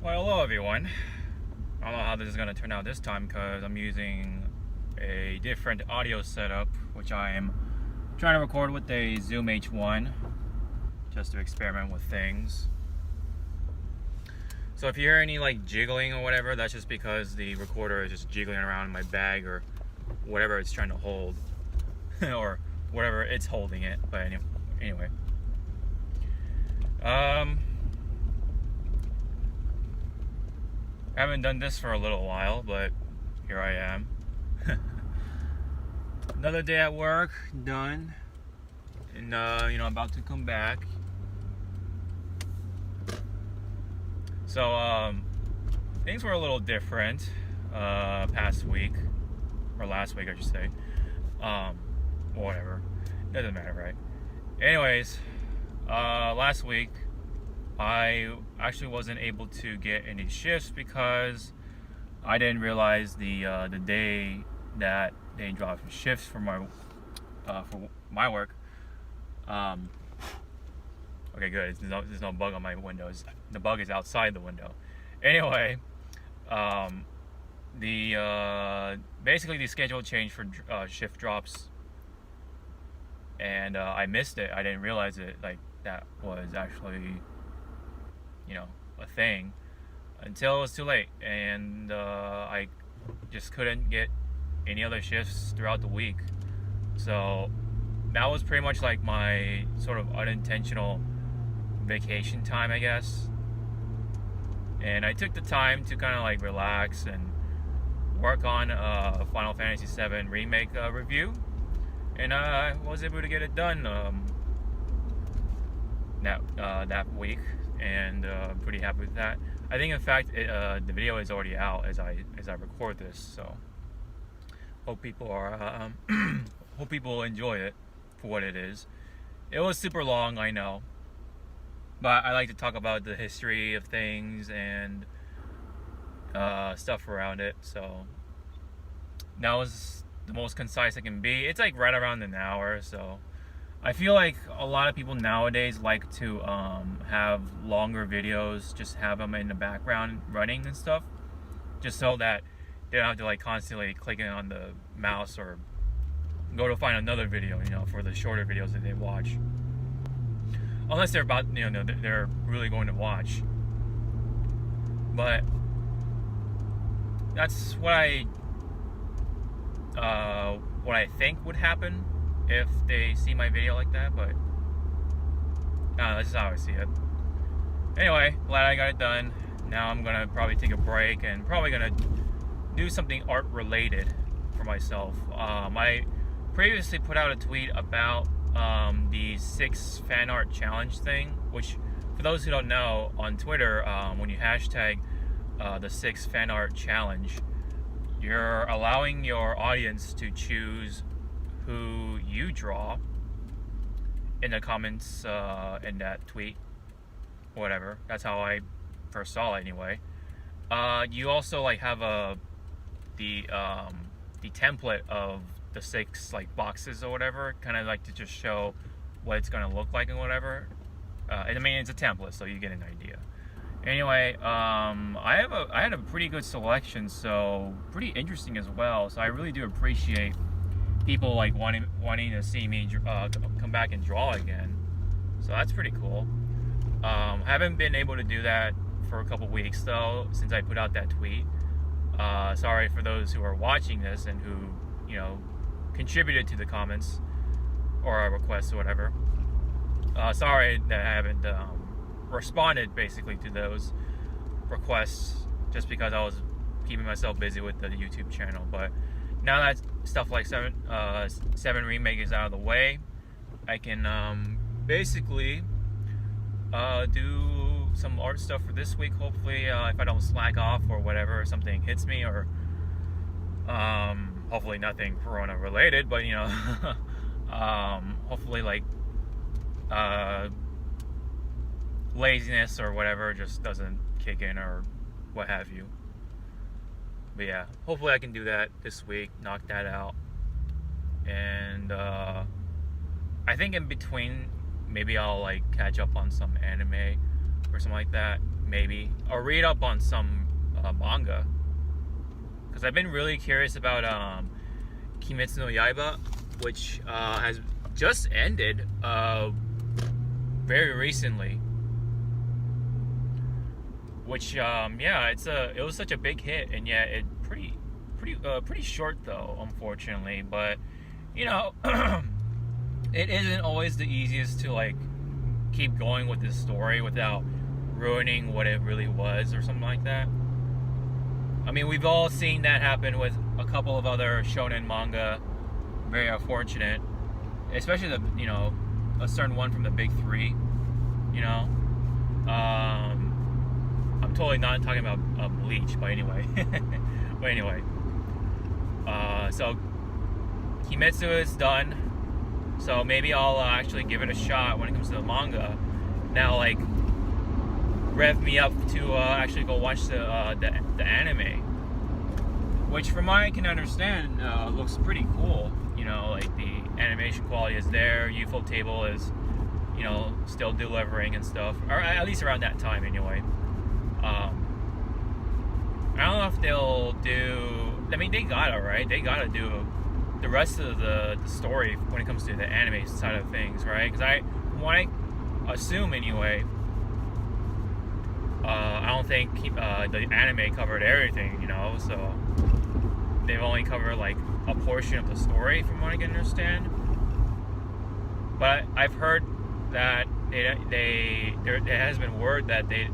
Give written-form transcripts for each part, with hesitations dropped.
Well, hello everyone. I don't know how this is going to turn out this time because I'm using a different audio setup, which I am trying to record with a Zoom H1 just to experiment with things. So if you hear any like jiggling or whatever, that's just because the recorder is just jiggling around in my bag or whatever it's trying to hold or whatever it's holding it. But anyway. I haven't done this for a little while, but here I am. Another day at work, done, and about to come back. So things were a little different past week, or last week I should say. Whatever, doesn't matter, right? Anyways, last week I actually wasn't able to get any shifts because I didn't realize the day that they dropped shifts for my work. Okay, good. There's no bug on my windows. The bug is outside the window. Anyway, basically the schedule changed for shift drops, and I missed it. I didn't realize it. Like that was actually a thing until it was too late, and I just couldn't get any other shifts throughout the week. So that was pretty much like my sort of unintentional vacation time, I guess. And I took the time to kind of like relax and work on Final Fantasy VII Remake review, and I was able to get it done that week, and I'm pretty happy with that. I think in fact the video is already out as I record this, so hope people enjoy it for what it is. It was super long, I know, but I like to talk about the history of things and stuff around it, so that was the most concise I can be. It's like right around an hour, so I feel like a lot of people nowadays like to have longer videos, just have them in the background running and stuff, just so that they don't have to like constantly clicking on the mouse or go to find another video, for the shorter videos that they watch. Unless they're about, they're really going to watch. But that's what I think would happen if they see my video like that, but that's just how I see it. Anyway, glad I got it done. Now I'm gonna probably take a break and probably gonna do something art related for myself. I previously put out a tweet about the 6 fan art challenge thing, which for those who don't know, on Twitter, when you hashtag the 6 fan art challenge, you're allowing your audience to choose who you draw in the comments in that tweet, whatever. That's how I first saw it anyway. You also like have the template of the 6 like boxes or whatever, kind of like to just show what it's gonna look like and whatever. I mean, it's a template, so you get an idea. Anyway, I had a pretty good selection, so pretty interesting as well. So I really do appreciate people like wanting to see me come back and draw again. So that's pretty cool. Haven't been able to do that for a couple weeks though, since I put out that tweet. Sorry for those who are watching this and who contributed to the comments or requests or whatever. Sorry that I haven't responded basically to those requests, just because I was keeping myself busy with the YouTube channel. But now that stuff like 7 Remake is out of the way, I can basically do some art stuff for this week, hopefully, if I don't slack off or whatever, if something hits me, or hopefully nothing Corona related, but hopefully like laziness or whatever just doesn't kick in or what have you. But yeah, hopefully I can do that this week, knock that out. And I think in between, maybe I'll like catch up on some anime or something like that. maybe, or read up on some manga, because I've been really curious about Kimetsu no Yaiba, which has just ended very recently. Which yeah, it was such a big hit, and yet it pretty short though, unfortunately. But you know, it isn't always the easiest to like keep going with this story without ruining what it really was or something like that. I mean, we've all seen that happen with a couple of other shonen manga. Very unfortunate, especially a certain one from the big three. I'm totally not talking about Bleach, but anyway. So Kimetsu is done. So maybe I'll actually give it a shot when it comes to the manga. Now, like, rev me up to actually go watch the anime, which from what I can understand looks pretty cool. Like the animation quality is there. Youthful Table is, still delivering and stuff, or at least around that time anyway. I don't know if they'll do. I mean, they gotta, right? They gotta do the rest of the story when it comes to the anime side of things, right? Because from what I assume anyway, I don't think the anime covered everything, so they've only covered like a portion of the story from what I can understand. But I've heard that there has been word that they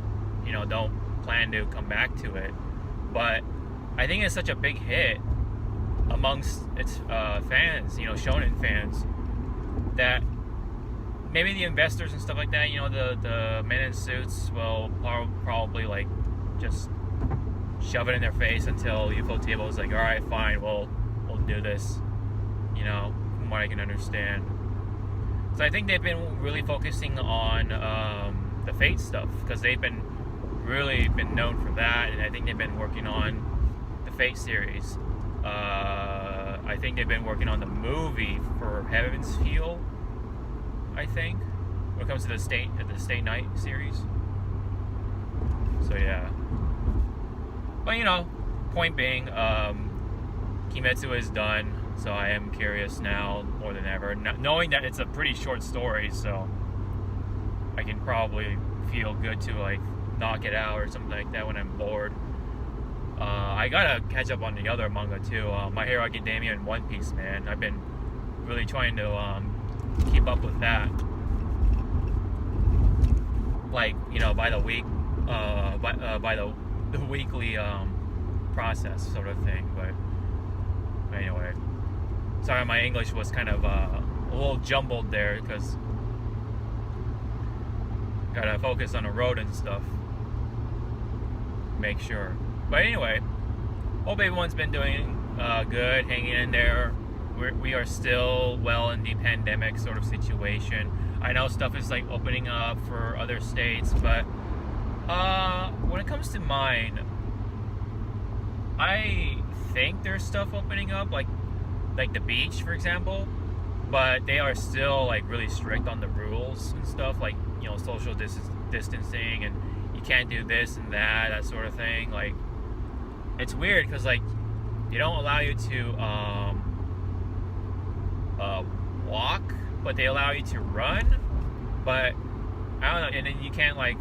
don't plan to come back to it. But I think it's such a big hit amongst its fans, shonen fans, that maybe the investors and stuff like that, the men in suits will probably like just shove it in their face until Youthful Table is like, all right, fine, we'll do this, from what I can understand. So I think they've been really focusing on the Fate stuff, because they've been known for that, and I think they've been working on the Fate series. I think they've been working on the movie for Heaven's Feel, I think, when it comes to the State Night series. So yeah. But point being, Kimetsu is done, so I am curious now more than ever, knowing that it's a pretty short story, so I can probably feel good to like knock it out or something like that when I'm bored. I gotta catch up on the other manga too, My Hero Academia and One Piece, man. I've been really trying to keep up with that, like by the week, by the weekly process sort of thing. But anyway, sorry, my English was kind of a little jumbled there, because gotta focus on the road and stuff, make sure. But anyway, hope everyone's been doing good, hanging in there. We are still well in the pandemic sort of situation. I know stuff is like opening up for other states, but when it comes to mine, I think there's stuff opening up, like the beach, for example, but they are still like really strict on the rules and stuff, like social distancing, and you can't do this and that sort of thing. Like, it's weird because like they don't allow you to walk, but they allow you to run. But I don't know, and then you can't like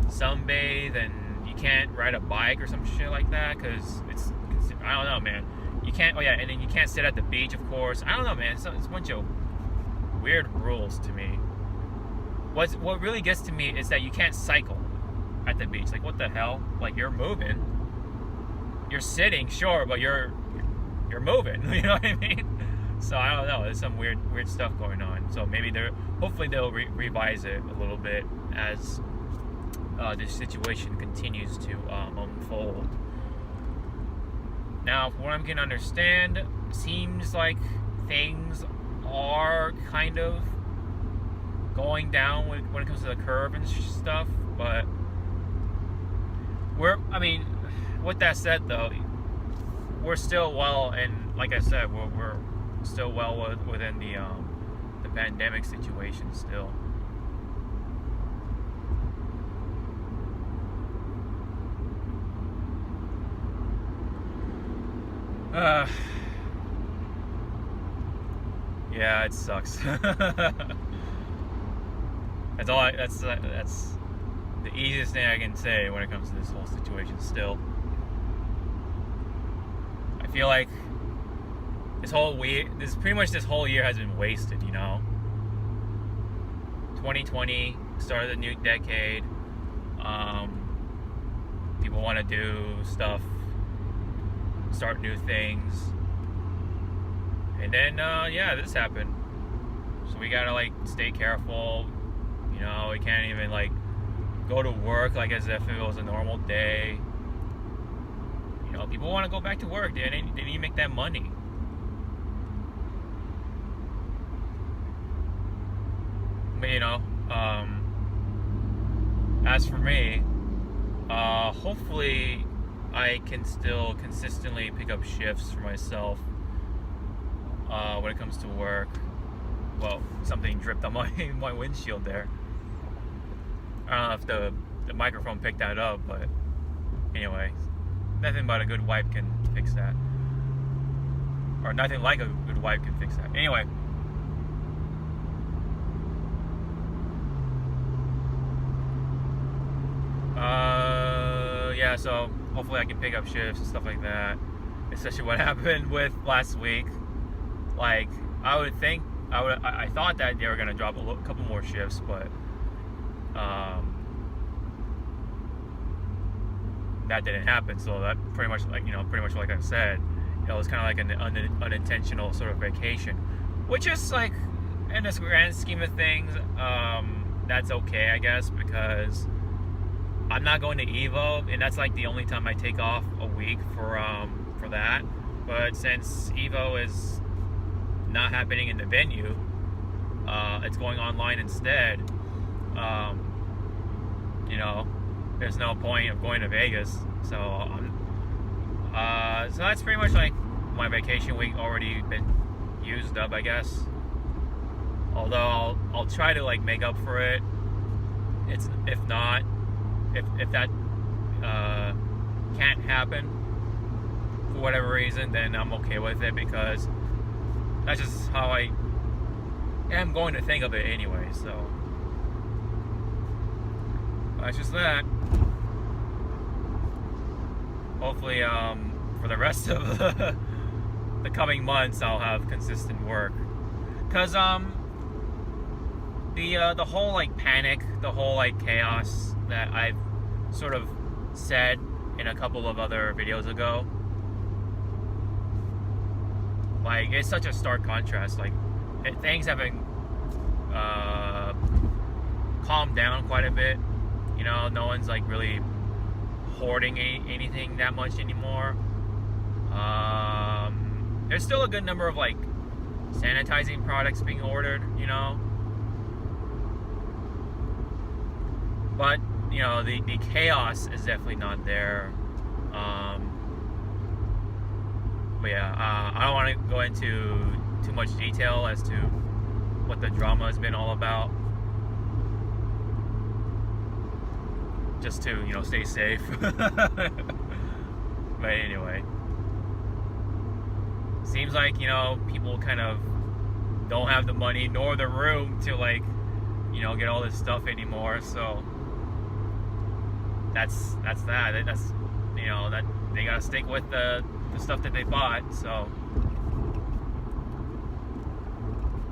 sunbathe, and you can't ride a bike or some shit like that, because it's, I don't know, man. You can't, and then you can't sit at the beach, of course. I don't know, man. It's a bunch of weird rules to me. What really gets to me is that you can't cycle at the beach. Like, what the hell? Like, you're moving. You're sitting, sure, but you're moving. You know what I mean? So I don't know. There's some weird stuff going on. So maybe hopefully they'll revise it a little bit as this situation continues to unfold. Now, from what I can understand, seems like things are kind of going down when it comes to the curve and stuff, but with that said though, we're still well, and like I said, we're still well within the pandemic situation still. Yeah, it sucks. That's the easiest thing I can say when it comes to this whole situation. Still, I feel like this whole year has been wasted. 2020 started a new decade. People want to do stuff, start new things, and then this happened. So we gotta stay careful. We can't even go to work as if it was a normal day. People want to go back to work. They need to make that money. But as for me, hopefully I can still consistently pick up shifts for myself when it comes to work. Well, something dripped on my windshield there. I don't know if the microphone picked that up, but anyway, nothing but a good wipe can fix that. Or nothing like a good wipe can fix that. Anyway. So hopefully I can pick up shifts and stuff like that. Especially what happened with last week. I thought that they were gonna drop a couple more shifts, but that didn't happen. So that pretty much like I said, it was kind of like an unintentional sort of vacation, which is in this grand scheme of things, that's okay, I guess, because I'm not going to Evo, and that's the only time I take off a week for that. But since Evo is not happening in the venue, it's going online instead. There's no point of going to Vegas. So so that's pretty much my vacation week already been used up, I guess. Although I'll try to make up for it. If that can't happen for whatever reason, then I'm okay with it, because that's just how I am going to think of it anyway. So that's just that. Hopefully, for the rest of the coming months, I'll have consistent work. Cause the whole panic, the whole chaos that I've sort of said in a couple of other videos ago, it's such a stark contrast. Things have been calmed down quite a bit. No one's really hoarding anything that much anymore. There's still a good number of sanitizing products being ordered, but the chaos is definitely not there. But yeah, I don't want to go into too much detail as to what the drama has been all about, just to stay safe. But anyway, seems like people kind of don't have the money nor the room to get all this stuff anymore. So that's that they gotta stick with the stuff that they bought. So,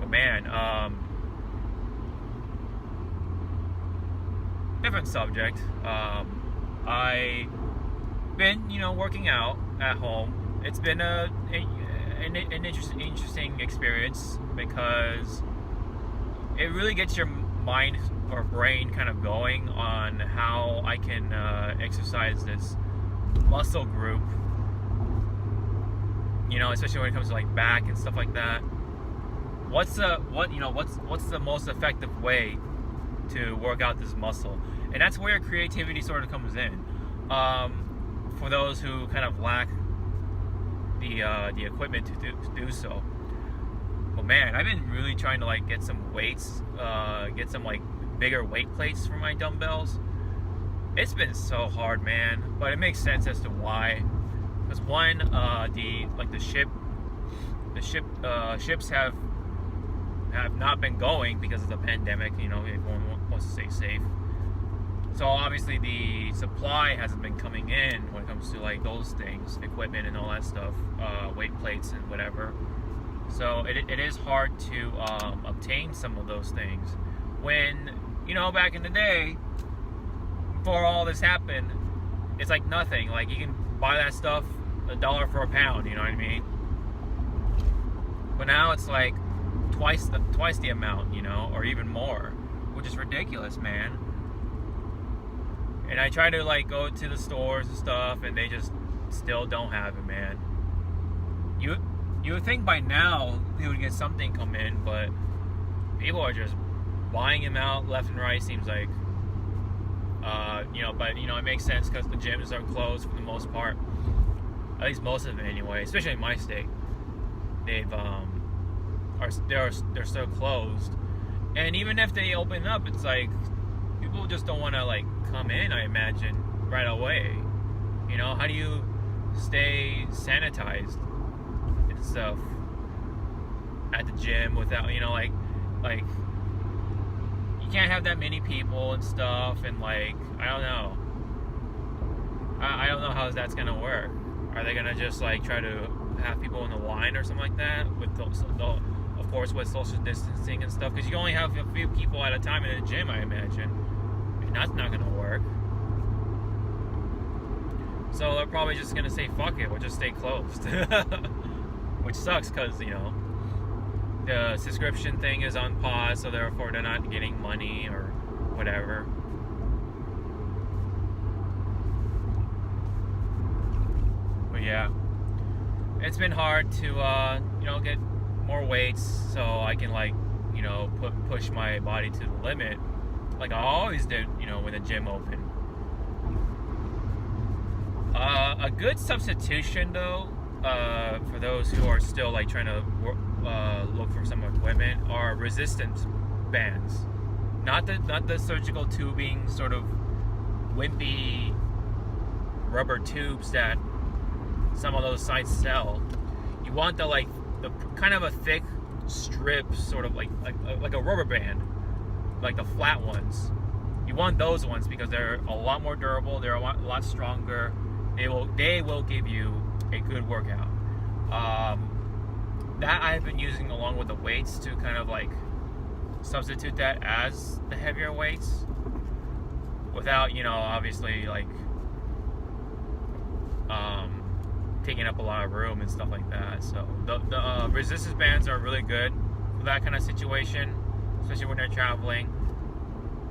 but man, different subject. I've been working out at home. It's been an interesting experience, because it really gets your mind or brain kind of going on how I can exercise this muscle group, especially when it comes to back and stuff like that. What's the most effective way to work out this muscle? And that's where creativity sort of comes in, for those who kind of lack the equipment to do so. But man, I've been really trying to get some weights, get some bigger weight plates for my dumbbells. It's been so hard, man, but it makes sense as to why. Because one, ships have not been going because of the pandemic. You know, everyone wants to stay safe. So obviously the supply hasn't been coming in when it comes to like those things, equipment and all that stuff, weight plates and whatever. So it is hard to obtain some of those things. When, you know, back in the day, before all this happened, it's like nothing. Like you can buy that stuff $1 for a pound, you know what I mean? But now it's like twice the amount, you know, or even more, which is ridiculous, man. And I try to like go to the stores and stuff, and they just still don't have it, man. You would think by now they would get something come in, but people are just buying them out left and right. Seems like, you know, but you know it makes sense because the gyms are closed for the most part, at least most of them anyway. Especially in my state, they're still closed, and even if they open up, it's like people just don't want to like come in, I imagine, right away. You know, how do you stay sanitized and stuff at the gym without, you know, like you can't have that many people and stuff, and like I don't know how that's gonna work. Are they gonna just like try to have people in the line or something like that with of course with social distancing and stuff, because you can only have a few people at a time in the gym, I imagine. That's not gonna work. So they're probably just gonna say fuck it, we'll just stay closed. Which sucks because, you know, the subscription thing is on pause, so therefore they're not getting money or whatever. But yeah, it's been hard to you know, get more weights so I can like, you know, push my body to the limit, like I always did, you know, when the gym opened. A good substitution though, for those who are still like trying to look for some equipment, are resistance bands. Not the surgical tubing sort of wimpy rubber tubes that some of those sites sell. You want the kind of a thick strip, sort of like a rubber band, like the flat ones. You want those ones because they're a lot more durable, they're a lot stronger. They will give you a good workout. That I've been using along with the weights to kind of like substitute that as the heavier weights without, you know, obviously like taking up a lot of room and stuff like that. So the resistance bands are really good for that kind of situation, especially when they're traveling.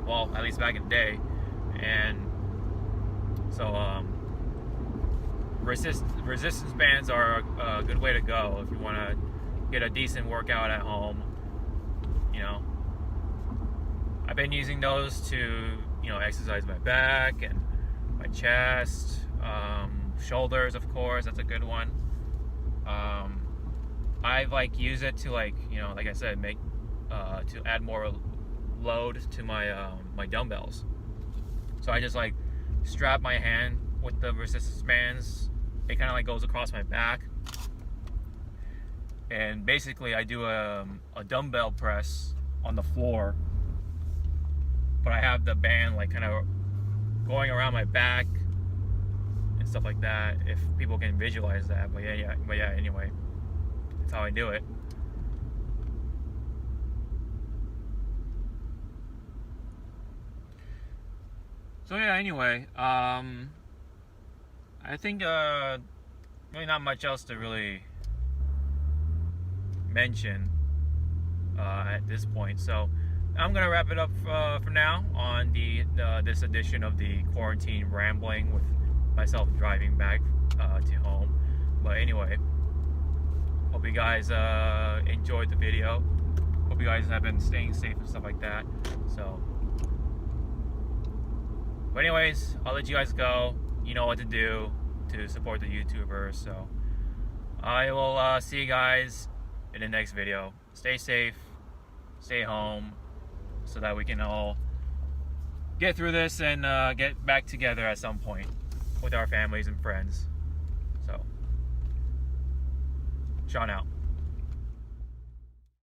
Well, at least back in the day. And so resistance bands are a good way to go if you want to get a decent workout at home. You know, I've been using those to, you know, exercise my back and my chest, shoulders, of course. That's a good one. I've like used it to, like, you know, like I said, make to add more load to my my dumbbells. So I just like strap my hand with the resistance bands. It kind of like goes across my back, and basically I do a dumbbell press on the floor, but I have the band like kind of going around my back and stuff like that, if people can visualize that. But yeah, anyway, that's how I do it. So yeah, anyway, I think really not much else to really mention at this point. So I'm gonna wrap it up for now on this edition of the quarantine rambling with myself driving back to home. But anyway, hope you guys enjoyed the video. Hope you guys have been staying safe and stuff like that. So, but anyways, I'll let you guys go. You know what to do to support the YouTubers. So I will see you guys in the next video. Stay safe, stay home, so that we can all get through this and get back together at some point with our families and friends. So, Sean out.